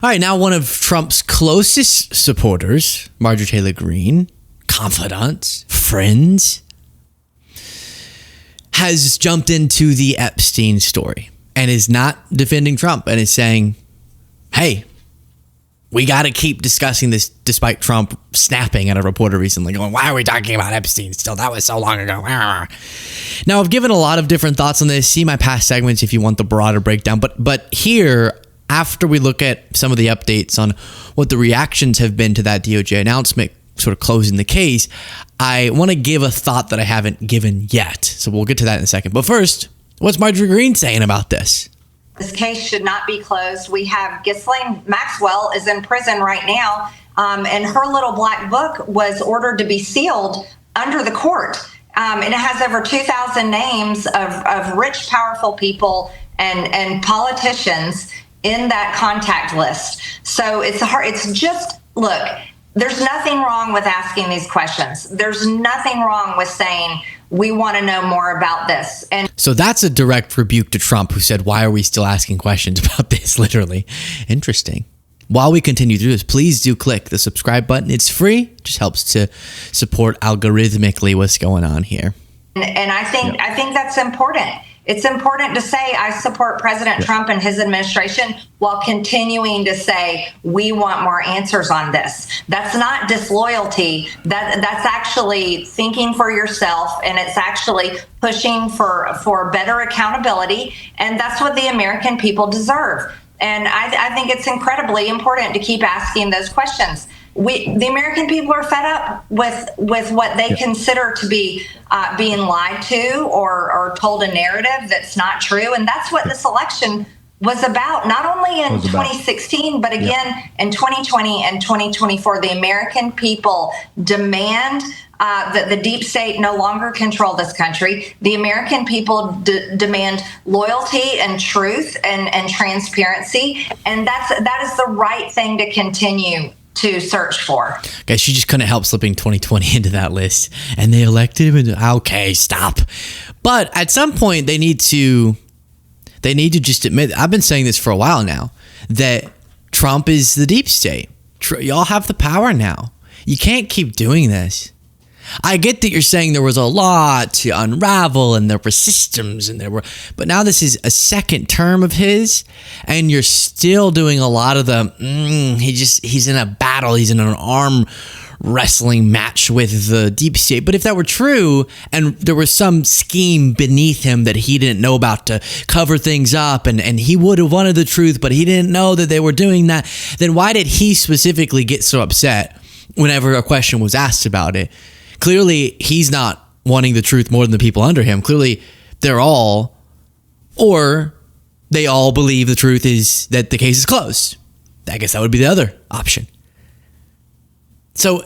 All right, now one of Trump's closest supporters, Marjorie Greene, confidants, friends, has jumped into the Epstein story and is not defending Trump and is saying, hey, we got to keep discussing this, despite Trump snapping at a reporter recently going, why are we talking about Epstein still? That was so long ago. Now, I've given a lot of different thoughts on this. See my past segments if you want the broader breakdown. But here, after we look at some of the updates on what the reactions have been to that DOJ announcement, sort of closing the case, I want to give a thought that I haven't given yet. So we'll get to that in a second. But first, what's Marjorie Greene saying about this? This case should not be closed. We have Ghislaine Maxwell is in prison right now, and her little black book was ordered to be sealed under the court. And it has over 2,000 names of rich, powerful people and politicians in that contact list. So it's just, look, there's nothing wrong with asking these questions. There's nothing wrong with saying, we want to know more about this. And so that's a direct rebuke to Trump, who said, why are we still asking questions about this? Literally. Interesting. While we continue through this, please do click the subscribe button. It's free. It just helps to support algorithmically what's going on here. And I think that's important. It's important to say I support President Trump and his administration while continuing to say we want more answers on this. That's not disloyalty. That's actually thinking for yourself, and it's actually pushing for better accountability. And that's what the American people deserve. And I think it's incredibly important to keep asking those questions. The American people are fed up with what they consider to be being lied to or told a narrative that's not true. And that's what this election was about, not only in 2016, but again in 2020 and 2024. The American people demand that the deep state no longer control this country. The American people demand loyalty and truth and transparency. And that is the right thing to continue to search for. Guys, she just couldn't help slipping 2020 into that list. And they elected him. Okay, stop. But at some point, they need to just admit, I've been saying this for a while now, that Trump is the deep state. Y'all have the power now. You can't keep doing this. I get that you're saying there was a lot to unravel and there were systems but now this is a second term of his and you're still doing a lot of the, he's in a battle. He's in an arm wrestling match with the deep state. But if that were true and there was some scheme beneath him that he didn't know about to cover things up and he would have wanted the truth, but he didn't know that they were doing that, then why did he specifically get so upset whenever a question was asked about it? Clearly, he's not wanting the truth more than the people under him. Clearly, they all believe the truth is that the case is closed. I guess that would be the other option. So,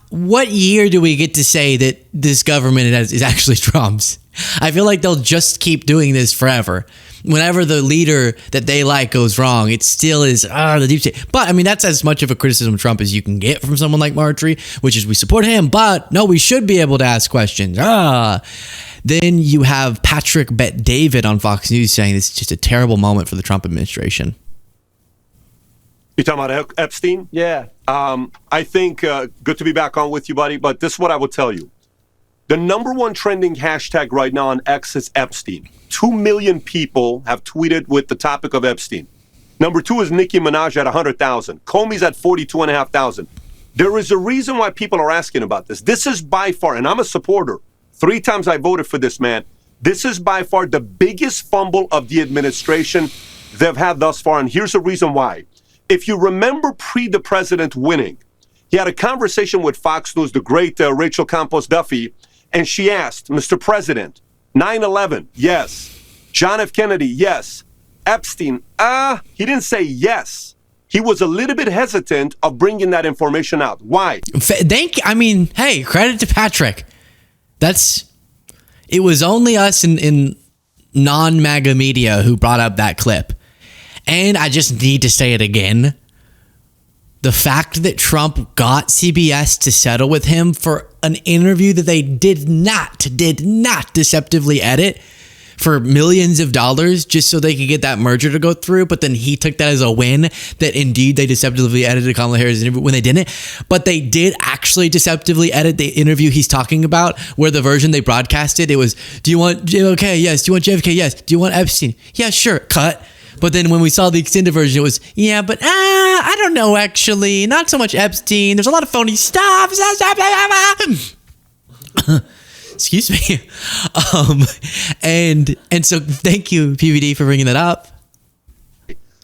what year do we get to say that this government is actually Trump's? I feel like they'll just keep doing this forever. Whenever the leader that they like goes wrong, it still is the deep state. But I mean, that's as much of a criticism of Trump as you can get from someone like Marjorie, which is we support him, but no, we should be able to ask questions. Then you have Patrick Bet-David on Fox News saying this is just a terrible moment for the Trump administration. You talking about Epstein? Yeah. I think good to be back on with you, buddy. But this is what I will tell you. The number one trending hashtag right now on X is Epstein. 2 million people have tweeted with the topic of Epstein. Number two is Nicki Minaj at 100,000. Comey's at 42,500. There is a reason why people are asking about this. This is by far, and I'm a supporter. 3 times I voted for this man. This is by far the biggest fumble of the administration they've had thus far. And here's the reason why. If you remember the president winning, he had a conversation with Fox News, the great Rachel Campos Duffy, and she asked, Mr. President, 9/11, yes. John F. Kennedy, yes. Epstein, he didn't say yes. He was a little bit hesitant of bringing that information out. Why? Hey, credit to Patrick. It was only us in non-MAGA media who brought up that clip. And I just need to say it again. The fact that Trump got CBS to settle with him for an interview that they did not deceptively edit for millions of dollars just so they could get that merger to go through. But then he took that as a win that indeed they deceptively edited Kamala Harris' interview when they didn't. But they did actually deceptively edit the interview he's talking about, where the version they broadcasted, it was, do you want JFK? Yes. Do you want JFK? Yes. Do you want Epstein? Yeah, sure. Cut. But then when we saw the extended version, it was, yeah, but I don't know, actually. Not so much Epstein. There's a lot of phony stuff. Excuse me. And so thank you, PVD, for bringing that up.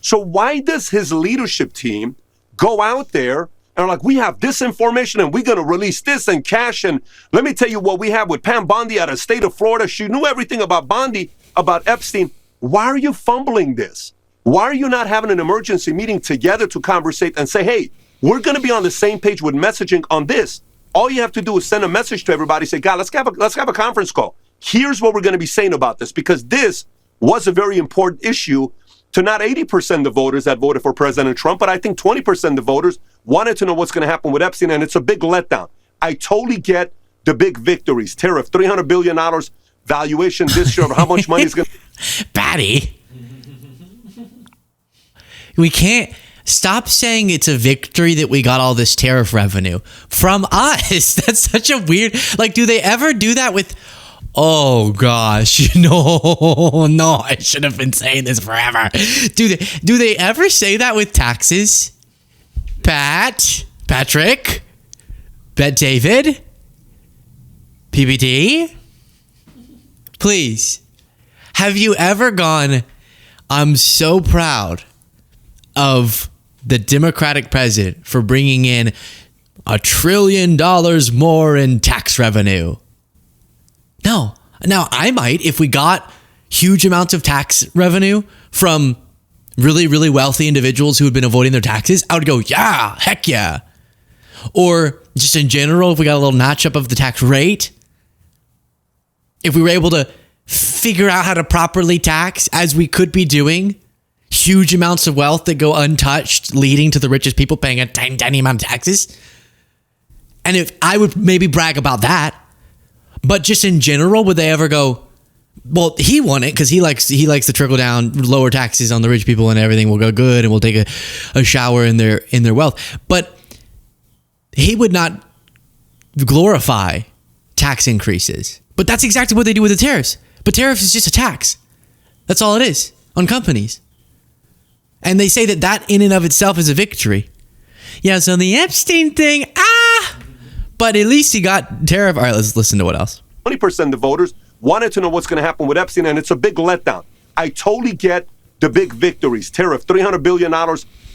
So why does his leadership team go out there and are like, we have this information and we're going to release this and cash? And let me tell you what we have with Pam Bondi out of the state of Florida. She knew everything about Bondi, about Epstein. Why are you fumbling this? Why are you not having an emergency meeting together to conversate and say, hey, we're going to be on the same page with messaging on this? All you have to do is send a message to everybody, say, God, let's have a conference call. Here's what we're going to be saying about this, because this was a very important issue to not 80% of the voters that voted for President Trump, but I think 20% of the voters wanted to know what's going to happen with Epstein, and it's a big letdown. I totally get the big victories. Tariff, $300 billion valuation this year, how much money is going to... Patty. We can't stop saying it's a victory that we got all this tariff revenue from us. That's such a weird, like, do they ever do that with, oh gosh, no, I should have been saying this forever. Do they ever say that with taxes? Patrick, Bet David, PBD, please. Have you ever gone, I'm so proud of the Democratic president for bringing in $1 trillion more in tax revenue? No. Now, I might, if we got huge amounts of tax revenue from really, really wealthy individuals who had been avoiding their taxes, I would go, yeah, heck yeah. Or just in general, if we got a little notch up of the tax rate, if we were able to figure out how to properly tax, as we could be doing, huge amounts of wealth that go untouched, leading to the richest people paying a tiny, tiny amount of taxes. And if I would maybe brag about that, but just in general, would they ever go, well, he won it because he likes to trickle down, lower taxes on the rich people and everything will go good and we'll take a shower in their wealth. But he would not glorify tax increases. But that's exactly what they do with the tariffs. But tariffs is just a tax. That's all it is on companies. And they say that in and of itself is a victory. Yeah, so the Epstein thing, but at least he got tariff. All right, let's listen to what else. 20% of the voters wanted to know what's going to happen with Epstein, and it's a big letdown. I totally get the big victories. Tariff, $300 billion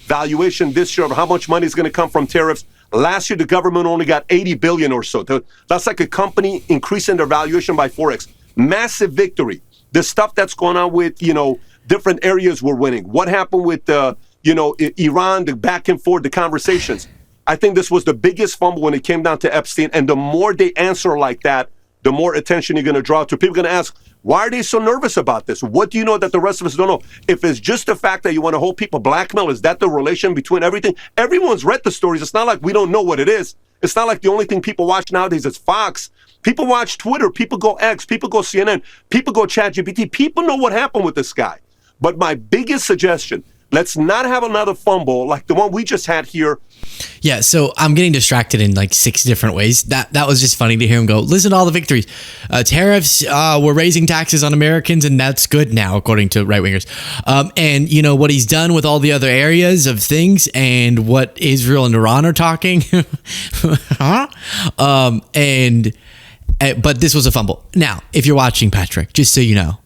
valuation this year, how much money is going to come from tariffs. Last year, the government only got $80 billion or so. That's like a company increasing their valuation by 4x. Massive victory. The stuff that's going on with, different areas we're winning. What happened with, Iran, the back and forth, the conversations. I think this was the biggest fumble when it came down to Epstein. And the more they answer like that, the more attention you're going to draw to. People are going to ask, why are they so nervous about this? What do you know that the rest of us don't know? If it's just the fact that you want to hold people blackmail, is that the relation between everything? Everyone's read the stories. It's not like we don't know what it is. It's not like the only thing people watch nowadays is Fox. People watch Twitter. People go X. People go CNN. People go ChatGPT. People know what happened with this guy. But my biggest suggestion, let's not have another fumble like the one we just had here. Yeah, so I'm getting distracted in like 6 different ways. That was just funny to hear him go, listen to all the victories. Tariffs, we're raising taxes on Americans, and that's good now, according to right-wingers. And, what he's done with all the other areas of things and what Israel and Iran are talking. But this was a fumble. Now, if you're watching, Patrick, just so you know,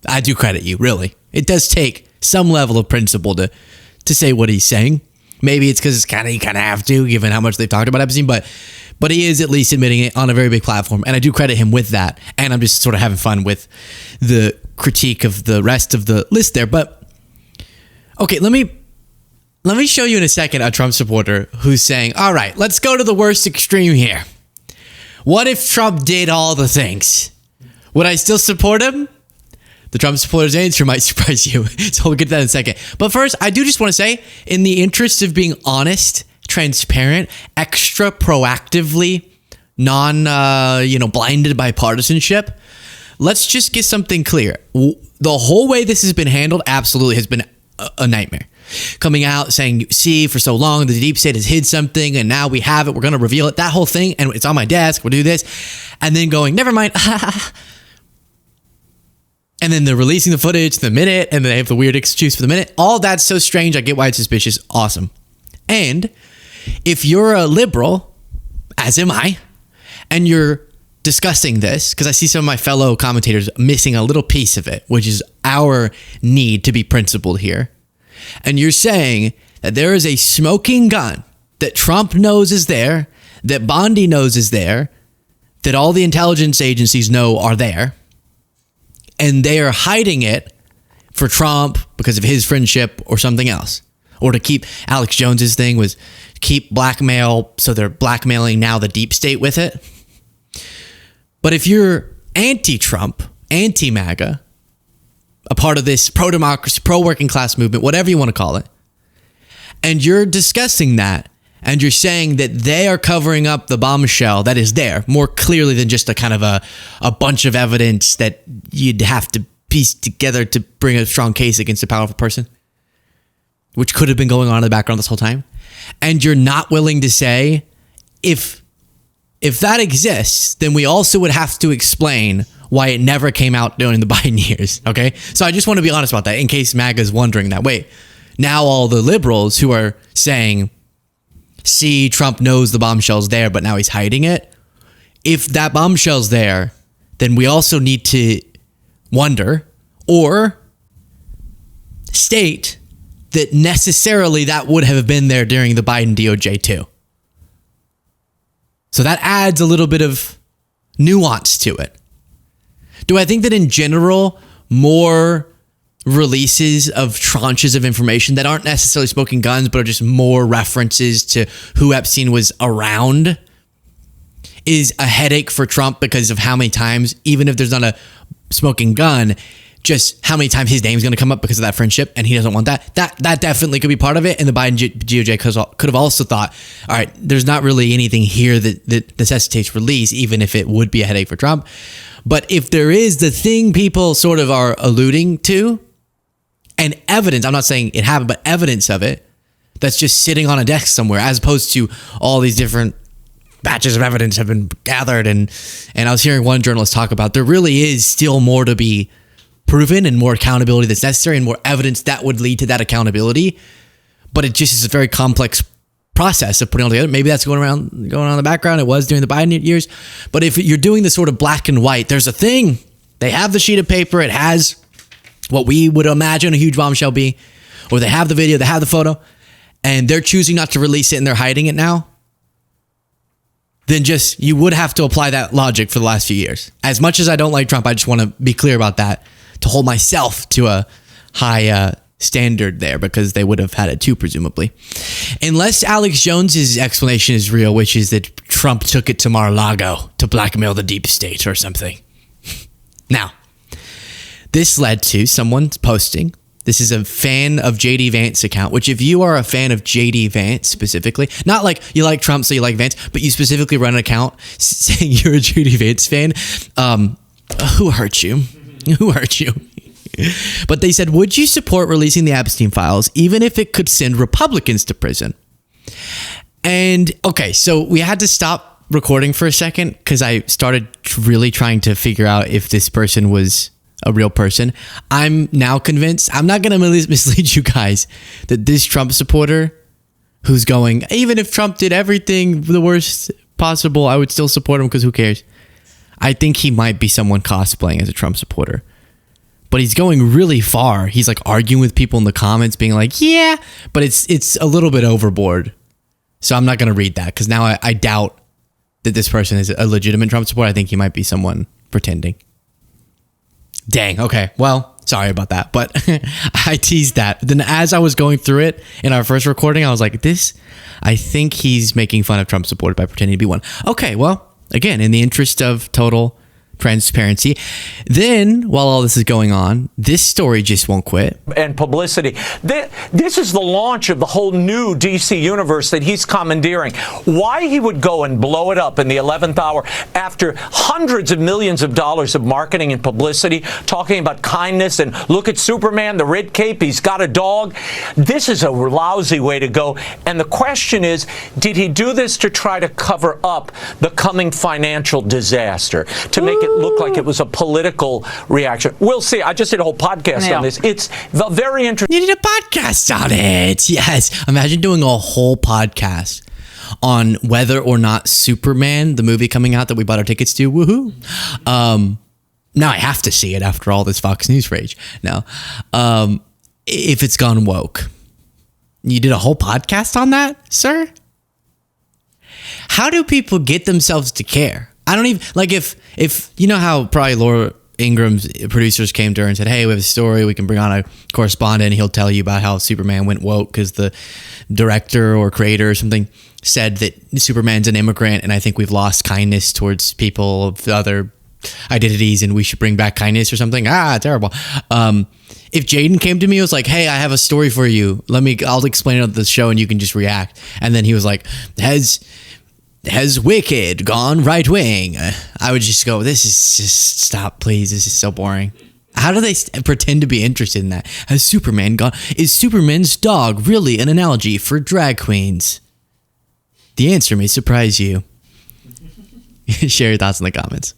I do credit you, really. It does take some level of principle to say what he's saying. Maybe it's because you kind of have to, given how much they've talked about Epstein, but he is at least admitting it on a very big platform, and I do credit him with that. And I'm just sort of having fun with the critique of the rest of the list there. But okay, let me show you in a second a Trump supporter who's saying, all right, let's go to the worst extreme here. What if Trump did all the things? Would I still support him? The Trump supporters' answer might surprise you. So we'll get to that in a second. But first, I do just want to say, in the interest of being honest, transparent, extra proactively, blinded by partisanship, let's just get something clear. The whole way this has been handled absolutely has been a nightmare. Coming out saying, see, for so long, the deep state has hid something, and now we have it. We're going to reveal it. That whole thing, and it's on my desk. We'll do this. And then going, never mind. And then they're releasing the footage the minute, and they have the weird excuse for the minute. All that's so strange. I get why it's suspicious. Awesome. And if you're a liberal, as am I, and you're discussing this, because I see some of my fellow commentators missing a little piece of it, which is our need to be principled here. And you're saying that there is a smoking gun that Trump knows is there, that Bondi knows is there, that all the intelligence agencies know are there, and they are hiding it for Trump because of his friendship or something else. Or to keep Alex Jones's thing was keep blackmail, so they're blackmailing now the deep state with it. But if you're anti-Trump, anti-MAGA, a part of this pro-democracy, pro-working class movement, whatever you want to call it, and you're discussing that, and you're saying that they are covering up the bombshell that is there more clearly than just a kind of a bunch of evidence that you'd have to piece together to bring a strong case against a powerful person, which could have been going on in the background this whole time. And you're not willing to say, if that exists, then we also would have to explain why it never came out during the Biden years, okay? So I just want to be honest about that in case MAGA is wondering that. Wait, now all the liberals who are saying, see, Trump knows the bombshell's there, but now he's hiding it. If that bombshell's there, then we also need to wonder or state that necessarily that would have been there during the Biden DOJ too. So that adds a little bit of nuance to it. Do I think that in general, more releases of tranches of information that aren't necessarily smoking guns, but are just more references to who Epstein was around is a headache for Trump because of how many times, even if there's not a smoking gun, just how many times his name's going to come up because of that friendship, and he doesn't want that. That definitely could be part of it, and the Biden DOJ could have also thought, all right, there's not really anything here that necessitates release, even if it would be a headache for Trump. But if there is the thing people sort of are alluding to, and evidence, I'm not saying it happened, but evidence of it, that's just sitting on a desk somewhere, as opposed to all these different batches of evidence have been gathered. And I was hearing one journalist talk about there really is still more to be proven and more accountability that's necessary and more evidence that would lead to that accountability. But it just is a very complex process of putting all together. Maybe that's going on in the background. It was during the Biden years. But if you're doing this sort of black and white, there's a thing. They have the sheet of paper. It has what we would imagine a huge bombshell be, or they have the video, they have the photo, and they're choosing not to release it and they're hiding it now, then just, you would have to apply that logic for the last few years. As much as I don't like Trump, I just want to be clear about that, to hold myself to a high standard there, because they would have had it too, presumably. Unless Alex Jones's explanation is real, which is that Trump took it to Mar-a-Lago to blackmail the deep state or something. Now, this led to someone posting, this is a fan of JD Vance account, which if you are a fan of JD Vance specifically, not like you like Trump so you like Vance, but you specifically run an account saying you're a JD Vance fan, who hurt you? Who hurt you? But they said, would you support releasing the Epstein files even if it could send Republicans to prison? And okay, so we had to stop recording for a second because I started really trying to figure out if this person was a real person. I'm now convinced, I'm not going to mislead you guys, that this Trump supporter who's going, even if Trump did everything the worst possible, I would still support him because who cares? I think he might be someone cosplaying as a Trump supporter. But he's going really far. He's like arguing with people in the comments, being like, yeah, but it's a little bit overboard. So I'm not going to read that because now I doubt that this person is a legitimate Trump supporter. I think he might be someone pretending. Dang. Okay. Well, sorry about that, but I teased that. Then as I was going through it in our first recording, I was like, I think he's making fun of Trump supporters by pretending to be one. Okay. Well, again, in the interest of total transparency. Then, while all this is going on, this story just won't quit. And publicity. This is the launch of the whole new DC universe that he's commandeering. Why he would go and blow it up in the 11th hour after hundreds of millions of dollars of marketing and publicity, talking about kindness and look at Superman, the red cape, he's got a dog. This is a lousy way to go. And the question is, did he do this to try to cover up the coming financial disaster, to make it look like it was a political reaction? We'll see. I just did a whole podcast on this. It's very interesting. You did a podcast on it. Yes. Imagine doing a whole podcast on whether or not Superman, the movie coming out that we bought our tickets to, woohoo. Now I have to see it after all this Fox News rage. Now, if it's gone woke. You did a whole podcast on that, sir? How do people get themselves to care? I don't even, like, if you know how probably Laura Ingram's producers came to her and said, hey, we have a story, we can bring on a correspondent, he'll tell you about how Superman went woke because the director or creator or something said that Superman's an immigrant and I think we've lost kindness towards people of other identities and we should bring back kindness or something. Terrible. If Jaden came to me and was like, hey, I have a story for you, I'll explain it on the show and you can just react. And then he was like, has Wicked gone right wing? I would just go, this is just, stop, please. This is so boring. How do they pretend to be interested in that? Has Superman gone? Is Superman's dog really an analogy for drag queens? The answer may surprise you. Share your thoughts in the comments.